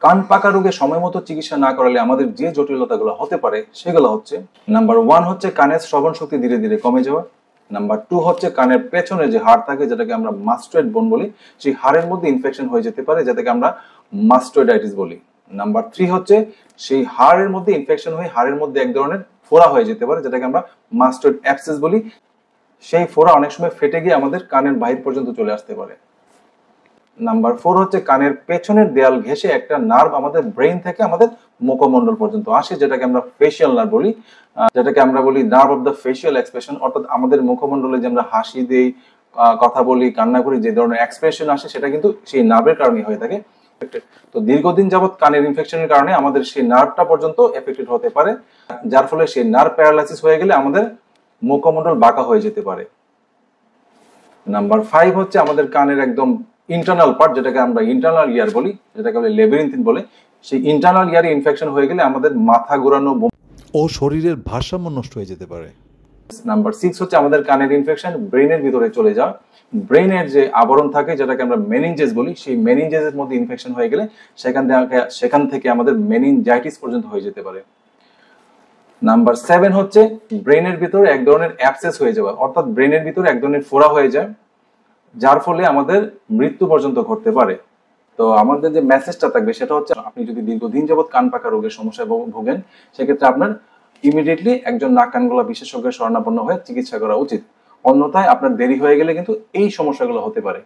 কান পাকা রোগে সময় মতো চিকিৎসা না করালে আমাদের যে জটিলতাগুলো হতে পারে সেগুলো হচ্ছে, নাম্বার 1 হচ্ছে কানের শ্রবণ শক্তি ধীরে ধীরে কমে যাওয়া। নাম্বার 2 হচ্ছে কানের পেছনে যে হাড় থাকে যেটাকে আমরা মাস্টয়েড বোন বলি, সেই হাড়ের মধ্যে ইনফেকশন হয়ে যেতে পারে যেটাকে আমরা মাস্টয়েডাইটিস বলি। নাম্বার 3 হচ্ছে সেই হাড়ের মধ্যে ইনফেকশন হয়ে হাড়ের মধ্যে এক ধরনের ফোড়া হয়ে যেতে পারে যেটাকে আমরা মাস্টয়েড অ্যাবসেস বলি। সেই ফোড়া অনেক সময় ফেটে গিয়ে আমাদের কানের বাহির পর্যন্ত চলে আসতে পারে। নাম্বার 4 হচ্ছে কানের পেছনের দেয়াল ঘেঁষে একটা নার্ভ আমাদের ব্রেইন থেকে আমাদের মুখমণ্ডল পর্যন্ত আসে যেটাকে আমরা ফেশিয়াল নার্ভ বলি, যেটাকে আমরা বলি nerve of the facial expression. অর্থাৎ আমাদের মুখমণ্ডলে যে আমরা হাসি দেই, কথা বলি, কান্না করি, যে ধরনের এক্সপ্রেশন আসে সেটা কিন্তু সেই নার্ভের কারণে হয়ে থাকে। তো দীর্ঘদিন যাবত কানের ইনফেকশনের কারণে আমাদের সেই নার্ভটা পর্যন্ত এফেক্টেড হতে পারে, যার ফলে সেই নার্ভ প্যারালাইসিস হয়ে গেলে আমাদের মুখমণ্ডল বাঁকা হয়ে যেতে পারে। নাম্বার 5 হচ্ছে আমাদের কানের একদম ইন্টারনাল পার্ট যেটাকে আমরা ইন্টারনাল ইয়ার বলি, যেটাকে বলে লেবিরিনথিন বলে, সেই ইন্টারনাল ইয়ারে ইনফেকশন হয়ে গেলে আমাদের মাথা ঘোরানো ও শরীরের ভারসাম্য নষ্ট হয়ে যেতে পারে। নাম্বার 6 হচ্ছে আমাদের কানের ইনফেকশন ব্রেনের ভিতরে চলে যাওয়া। ব্রেনের যে আবরণ থাকে যেটাকে আমরা মেনিনজেস বলি, সেই মেনিনজেসের মধ্যে ইনফেকশন হয়ে গেলে সেখান থেকে আমাদের মেনিনজাইটিস পর্যন্ত হয়ে যেতে পারে। নাম্বার 7 হচ্ছে ব্রেনের ভিতরে এক ধরনের অ্যাবসেস হয়ে যাওয়া, অর্থাৎ ব্রেনের ভিতরে এক ধরনের ফোড়া হয়ে যায় যার ফলে আমাদের মৃত্যু পর্যন্ত ঘটতে পারে। তো আমাদের যে মেসেজটা থাকবে সেটা হচ্ছে, আপনি যদি দীর্ঘদিন যাবত কান পাকা রোগের সমস্যায় ভোগেন সেক্ষেত্রে আপনার ইমিডিয়েটলি একজন নাক কান গলা বিশেষজ্ঞের শরণাপন্ন হয়ে চিকিৎসা করা উচিত। অন্যথায় আপনার দেরি হয়ে গেলে কিন্তু এই সমস্যাগুলো হতে পারে।